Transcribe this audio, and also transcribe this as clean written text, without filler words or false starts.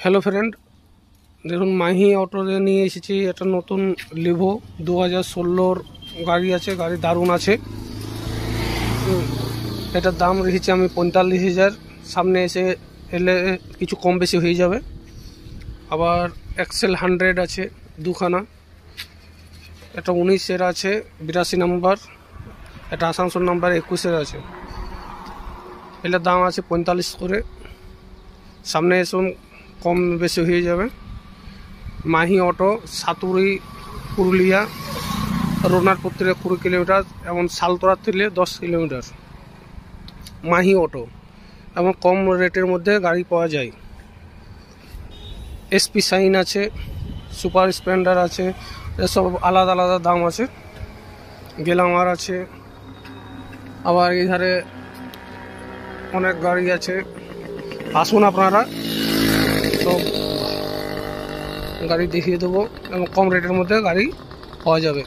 Hello friend, দেখুন Mahi auto নিয়ে এসেছি। এটা নতুন লিভো 2016 গাড়ি আছে। গাড়ি দারুণ আছে। এটার দাম রেখেছি আমি 45,000। সামনে এলে কিছু কম বেশি হয়ে যাবে। আবার এক্সেল 100 আছে দুখানা। এটা 19-এর আছে 82 নাম্বার। এটা আসানসোল নাম্বার 21-এর আছে। এটার দাম আছে 45 করে। সামনে এসুন, কম বেশি হয়ে যাবে। মাহি অটো, সাতুরি, পুরুলিয়া, রোনারপুর থেকে 20 কিলোমিটার এবং সালতোরা থেকে 10 কিলোমিটার। মাহি অটো এবং কম রেটের মধ্যে গাড়ি পাওয়া যায়। এসপি শাইন আছে, সুপার স্প্লেন্ডার আছে, এসব আলাদা আলাদা দাম আছে। গ্ল্যামার আছে, আবার এধারে অনেক গাড়ি আছে। আসুন, আপনারা সব গাড়ি দেখিয়ে দেবো এবং কম রেটের মধ্যে গাড়ি পাওয়া যাবে।